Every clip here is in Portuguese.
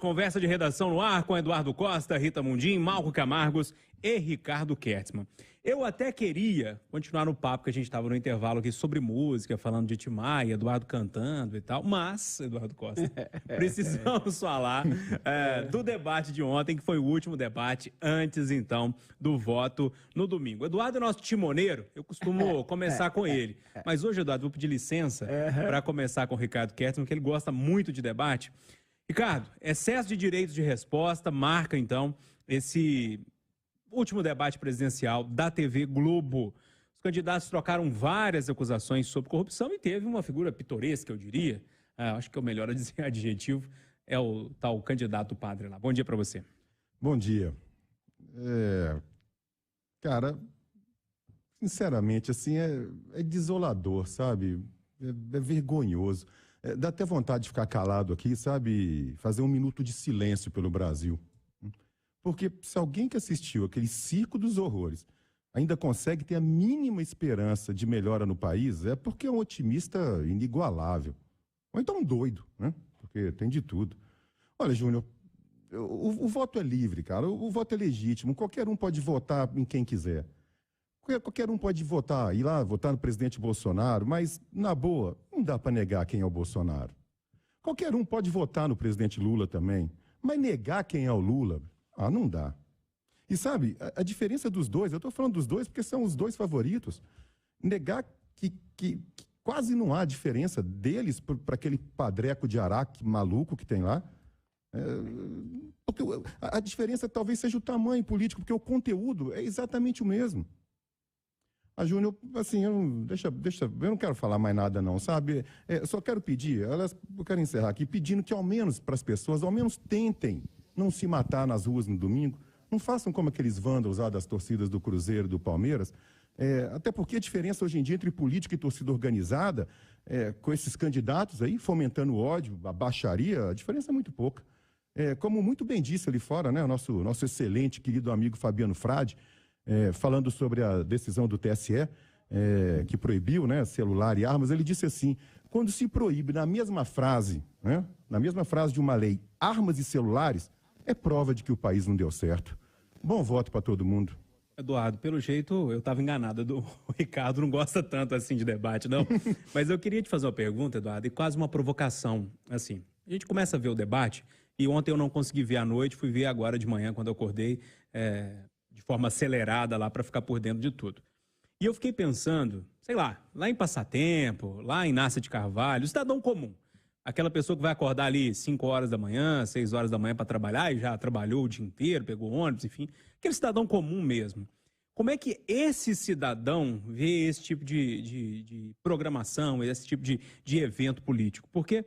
Conversa de redação no ar com Eduardo Costa, Rita Mundim, Malco Camargos e Ricardo Kertzmann. Eu até queria continuar no papo que a gente estava no intervalo aqui sobre música, falando de Tim Maia, Eduardo cantando e tal, mas, Eduardo Costa, precisamos falar do debate de ontem, que foi o último debate antes, então, do voto no domingo. Eduardo é nosso timoneiro, eu costumo começar com ele, mas hoje, Eduardo, vou pedir licença para começar com o Ricardo Kertzmann, que ele gosta muito de debate. Ricardo, excesso de direitos de resposta marca, então, esse último debate presidencial da TV Globo. Os candidatos trocaram várias acusações sobre corrupção e teve uma figura pitoresca, eu diria. Acho que é o melhor a dizer adjetivo, é o tal candidato padre lá. Bom dia para você. Bom dia. Cara, sinceramente, assim, é desolador, sabe? É vergonhoso. Dá até vontade de ficar calado aqui, sabe? Fazer um minuto de silêncio pelo Brasil. Porque se alguém que assistiu aquele circo dos horrores ainda consegue ter a mínima esperança de melhora no país, é porque é um otimista inigualável. Ou então um doido, né? Porque tem de tudo. Olha, Júnior, o voto é livre, cara. O voto é legítimo. Qualquer um pode votar em quem quiser. Qualquer um pode votar, ir lá votar no presidente Bolsonaro, mas, na boa, não dá para negar quem é o Bolsonaro. Qualquer um pode votar no presidente Lula também, mas negar quem é o Lula, não dá. E sabe, a diferença dos dois, eu estou falando dos dois porque são os dois favoritos, negar que quase não há diferença deles para aquele padreco de Araque maluco que tem lá, porque a diferença talvez seja o tamanho político, porque o conteúdo é exatamente o mesmo. Júnior, assim, eu não quero falar mais nada não, sabe? Só quero pedir, eu quero encerrar aqui pedindo que ao menos para as pessoas, ao menos tentem não se matar nas ruas no domingo, não façam como aqueles vândalos lá das torcidas do Cruzeiro e do Palmeiras, até porque a diferença hoje em dia entre política e torcida organizada, com esses candidatos aí fomentando o ódio, a baixaria, a diferença é muito pouca. Como muito bem disse ali fora, né, o nosso excelente querido amigo Fabiano Frade, falando sobre a decisão do TSE, que proibiu, né, celular e armas, ele disse assim, quando se proíbe na mesma frase, né, na mesma frase de uma lei, armas e celulares, é prova de que o país não deu certo. Bom voto para todo mundo. Eduardo, pelo jeito eu estava enganado, o Ricardo não gosta tanto assim de debate, não. Mas eu queria te fazer uma pergunta, Eduardo, e quase uma provocação, assim. A gente começa a ver o debate, e ontem eu não consegui ver à noite, fui ver agora de manhã, quando eu acordei, de forma acelerada lá para ficar por dentro de tudo. E eu fiquei pensando, sei lá em Passatempo, lá em Inácia de Carvalho, o cidadão comum, aquela pessoa que vai acordar ali 5 horas da manhã, 6 horas da manhã para trabalhar e já trabalhou o dia inteiro, pegou ônibus, enfim, aquele cidadão comum mesmo. Como é que esse cidadão vê esse tipo de programação, esse tipo de evento político? Porque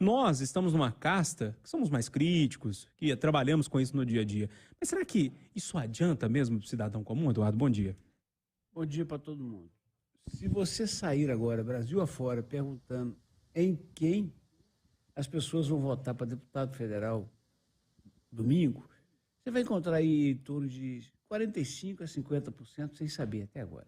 nós estamos numa casta que somos mais críticos, que trabalhamos com isso no dia a dia. Mas será que isso adianta mesmo para o cidadão comum, Eduardo? Bom dia. Bom dia para todo mundo. Se você sair agora, Brasil afora, perguntando em quem as pessoas vão votar para deputado federal domingo, você vai encontrar aí em torno de 45% a 50% sem saber até agora.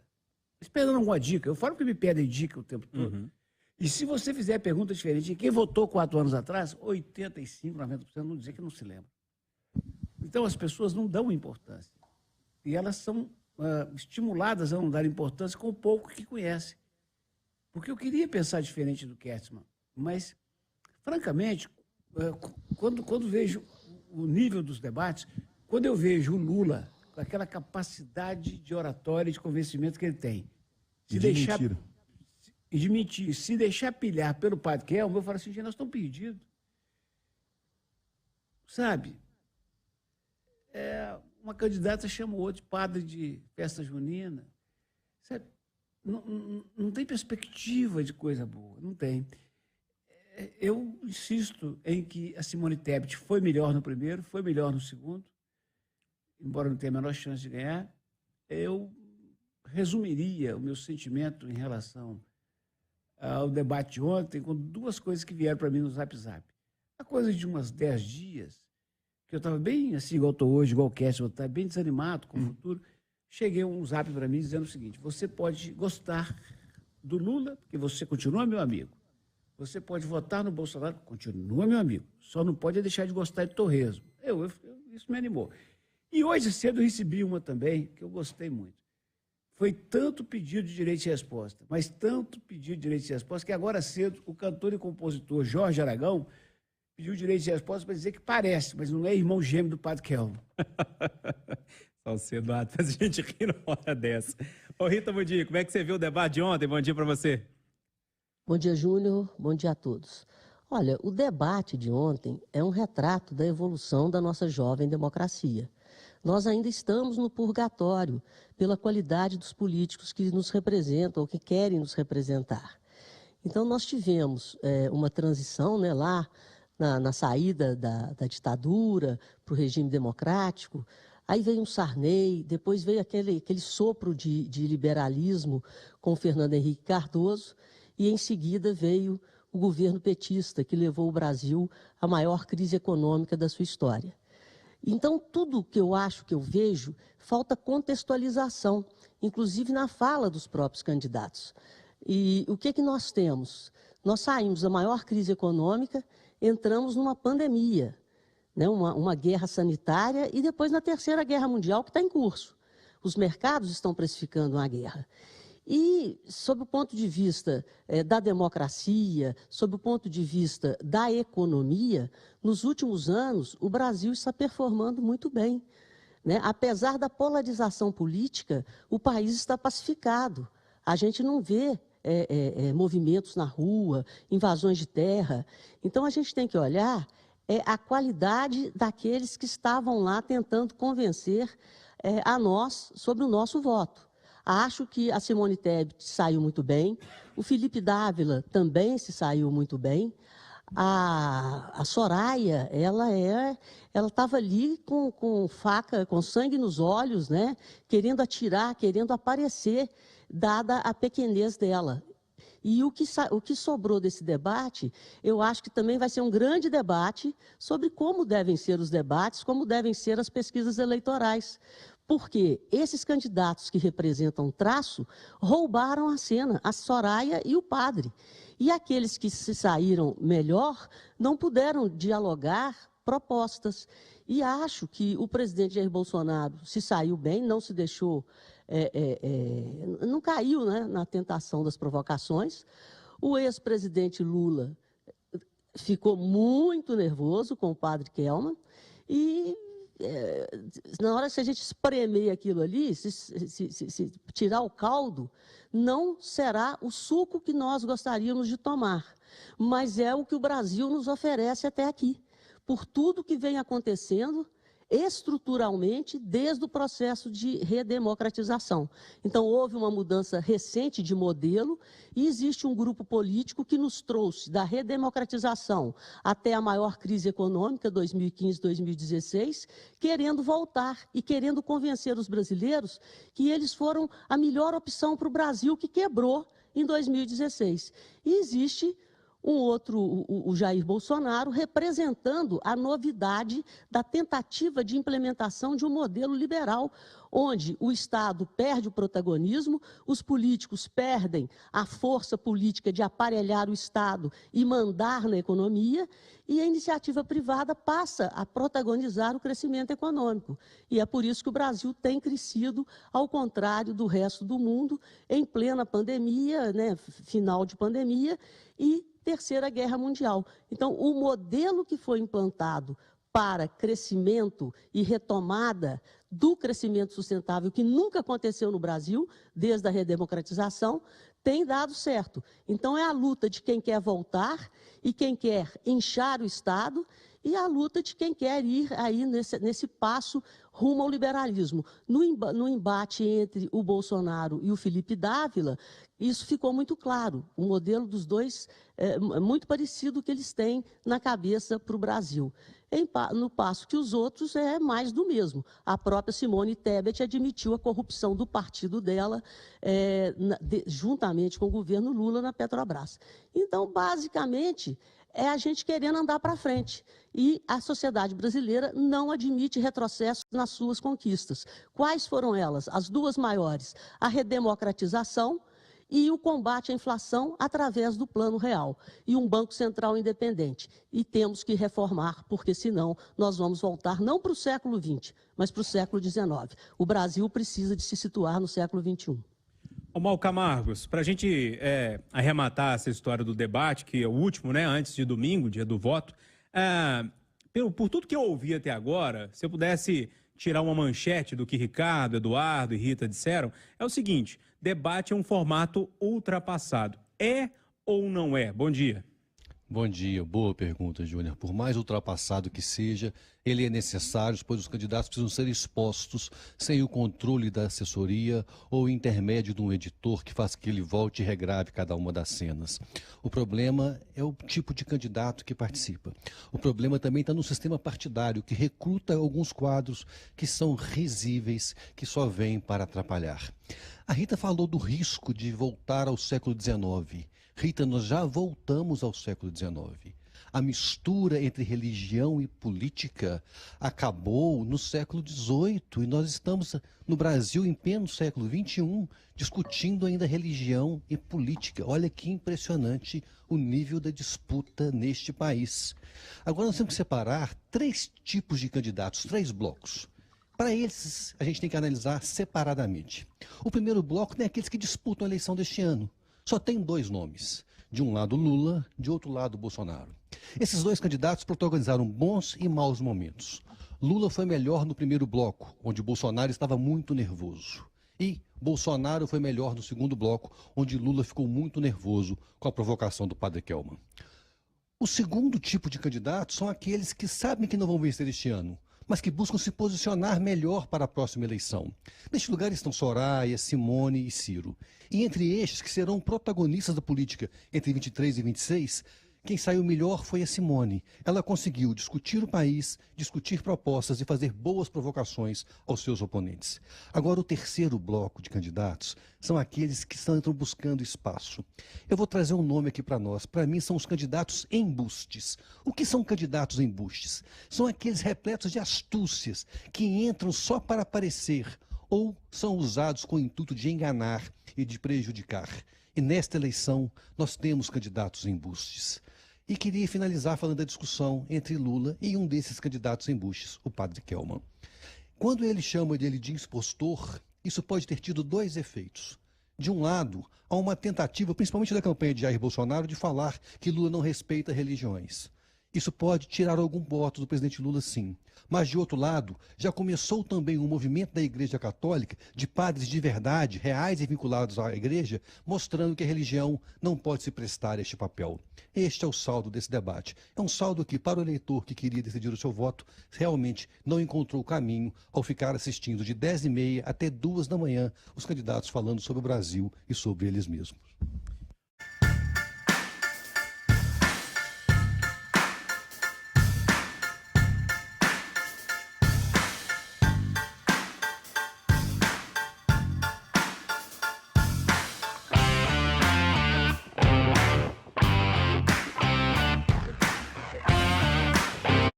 Esperando alguma dica. Eu falo que me pedem dica o tempo todo. Uhum. E se você fizer pergunta diferente de quem votou 4 anos atrás, 85%, 90% vão dizer que não se lembra. Então as pessoas não dão importância. E elas são estimuladas a não dar importância com o pouco que conhecem. Porque eu queria pensar diferente do Kertzmann, mas, francamente, quando vejo o nível dos debates, quando eu vejo o Lula com aquela capacidade de oratória e de convencimento que ele tem, de mentir, se deixar pilhar pelo padre Kelmo, eu falo assim, gente, nós estamos perdidos. Sabe? Uma candidata chama o outro de padre de festa junina. Sabe? Não tem perspectiva de coisa boa, não tem. Eu insisto em que a Simone Tebet foi melhor no primeiro, foi melhor no segundo, embora não tenha a menor chance de ganhar. Eu resumiria o meu sentimento em relação ao debate de ontem com 2 coisas que vieram para mim no Zap Zap. A coisa de uns 10 dias, que eu estava bem assim, igual estou hoje, igual o Kertzmann, eu estava bem desanimado com o futuro, cheguei um zap para mim dizendo o seguinte, você pode gostar do Lula, porque você continua meu amigo, Você pode votar no Bolsonaro, continua, meu amigo, só não pode deixar de gostar de torresmo. Isso me animou. E hoje cedo eu recebi uma também, que eu gostei muito. Foi tanto pedido de direito de resposta, mas tanto pedido de direito de resposta, que agora cedo o cantor e compositor Jorge Aragão pediu direito de resposta para dizer que parece, mas não é irmão gêmeo do Padre Kelmo. Salcedo faz a gente rir na hora dessa. Ô Rita Mundim, como é que você viu o debate de ontem? Bom dia para você. Bom dia, Júnior. Bom dia a todos. Olha, o debate de ontem é um retrato da evolução da nossa jovem democracia. Nós ainda estamos no purgatório pela qualidade dos políticos que nos representam ou que querem nos representar. Então, nós tivemos uma transição, né, lá na saída da ditadura para o regime democrático. Aí veio um Sarney, depois veio aquele sopro de liberalismo com Fernando Henrique Cardoso, e em seguida veio o governo petista, que levou o Brasil à maior crise econômica da sua história. Então, tudo que eu acho, que eu vejo, falta contextualização, inclusive na fala dos próprios candidatos. E o que nós temos? Nós saímos da maior crise econômica, entramos numa pandemia, né, uma guerra sanitária e depois na Terceira Guerra Mundial, que está em curso. Os mercados estão precificando uma guerra. E, sob o ponto de vista da democracia, sob o ponto de vista da economia, nos últimos anos, o Brasil está performando muito bem, né? Apesar da polarização política, o país está pacificado. A gente não vê movimentos na rua, invasões de terra. Então, a gente tem que olhar a qualidade daqueles que estavam lá tentando convencer a nós sobre o nosso voto. Acho que a Simone Tebet saiu muito bem, o Felipe Dávila também se saiu muito bem, a Soraya, ela estava ali com faca, com sangue nos olhos, né, querendo atirar, querendo aparecer, dada a pequenez dela. E o que sobrou desse debate, eu acho que também vai ser um grande debate sobre como devem ser os debates, como devem ser as pesquisas eleitorais. Porque esses candidatos que representam traço roubaram a cena, a Soraya e o padre. E aqueles que se saíram melhor não puderam dialogar propostas. E acho que o presidente Jair Bolsonaro se saiu bem, não se deixou, não caiu, né, na tentação das provocações. O ex-presidente Lula ficou muito nervoso com o padre Kelman e na hora que a gente espremer aquilo ali, se tirar o caldo, não será o suco que nós gostaríamos de tomar, mas é o que o Brasil nos oferece até aqui, por tudo que vem acontecendo estruturalmente desde o processo de redemocratização. Então, houve uma mudança recente de modelo e existe um grupo político que nos trouxe da redemocratização até a maior crise econômica, 2015-2016, querendo voltar e querendo convencer os brasileiros que eles foram a melhor opção para o Brasil, que quebrou em 2016. E existe um outro, o Jair Bolsonaro, representando a novidade da tentativa de implementação de um modelo liberal, onde o Estado perde o protagonismo, os políticos perdem a força política de aparelhar o Estado e mandar na economia, e a iniciativa privada passa a protagonizar o crescimento econômico. E é por isso que o Brasil tem crescido, ao contrário do resto do mundo, em plena pandemia, né, final de pandemia, e Terceira Guerra Mundial. Então, o modelo que foi implantado para crescimento e retomada do crescimento sustentável, que nunca aconteceu no Brasil, desde a redemocratização, tem dado certo. Então, é a luta de quem quer voltar e quem quer inchar o Estado e a luta de quem quer ir aí nesse passo rumo ao liberalismo. No embate entre o Bolsonaro e o Felipe Dávila, isso ficou muito claro. O modelo dos dois é muito parecido que eles têm na cabeça para o Brasil. No passo que os outros é mais do mesmo. A própria Simone Tebet admitiu a corrupção do partido dela, juntamente com o governo Lula na Petrobras. Então, basicamente, é a gente querendo andar para frente. E a sociedade brasileira não admite retrocesso nas suas conquistas. Quais foram elas? As duas maiores: a redemocratização e o combate à inflação através do Plano Real e um Banco Central independente. E temos que reformar, porque senão nós vamos voltar não para o século XX, mas para o século XIX. O Brasil precisa de se situar no século XXI. Ô Mal Camargos, para a gente arrematar essa história do debate, que é o último, né, antes de domingo, dia do voto, por tudo que eu ouvi até agora, se eu pudesse tirar uma manchete do que Ricardo, Eduardo e Rita disseram, é o seguinte: debate é um formato ultrapassado. É ou não é? Bom dia. Bom dia, boa pergunta, Júnior. Por mais ultrapassado que seja, ele é necessário, pois os candidatos precisam ser expostos sem o controle da assessoria ou intermédio de um editor que faz que ele volte e regrave cada uma das cenas. O problema é o tipo de candidato que participa. O problema também está no sistema partidário, que recruta alguns quadros que são risíveis, que só vêm para atrapalhar. A Rita falou do risco de voltar ao século XIX. Rita, nós já voltamos ao século XIX. A mistura entre religião e política acabou no século XVIII e nós estamos no Brasil, em pleno século XXI, discutindo ainda religião e política. Olha que impressionante o nível da disputa neste país. Agora nós temos que separar 3 tipos de candidatos, 3 blocos. Para eles, a gente tem que analisar separadamente. O primeiro bloco é aqueles que disputam a eleição deste ano. Só tem 2 nomes. De um lado Lula, de outro lado Bolsonaro. Esses 2 candidatos protagonizaram bons e maus momentos. Lula foi melhor no primeiro bloco, onde Bolsonaro estava muito nervoso. E Bolsonaro foi melhor no segundo bloco, onde Lula ficou muito nervoso com a provocação do padre Kelman. O segundo tipo de candidatos são aqueles que sabem que não vão vencer este ano, mas que buscam se posicionar melhor para a próxima eleição. Neste lugar estão Soraya, Simone e Ciro. E entre estes, que serão protagonistas da política entre 23 e 26, quem saiu melhor foi a Simone. Ela conseguiu discutir o país, discutir propostas e fazer boas provocações aos seus oponentes. Agora, o terceiro bloco de candidatos são aqueles que estão buscando espaço. Eu vou trazer um nome aqui para nós. Para mim, são os candidatos embustes. O que são candidatos embustes? São aqueles repletos de astúcias que entram só para aparecer ou são usados com o intuito de enganar e de prejudicar. E nesta eleição, nós temos candidatos embustes. E queria finalizar falando da discussão entre Lula e um desses candidatos embustes, o padre Kelman. Quando ele chama dele de impostor, isso pode ter tido 2 efeitos. De um lado, há uma tentativa, principalmente da campanha de Jair Bolsonaro, de falar que Lula não respeita religiões. Isso pode tirar algum voto do presidente Lula, sim. Mas, de outro lado, já começou também um movimento da Igreja Católica, de padres de verdade, reais e vinculados à Igreja, mostrando que a religião não pode se prestar a este papel. Este é o saldo desse debate. É um saldo que, para o eleitor que queria decidir o seu voto, realmente não encontrou o caminho ao ficar assistindo de 10h30 até 2 da manhã os candidatos falando sobre o Brasil e sobre eles mesmos.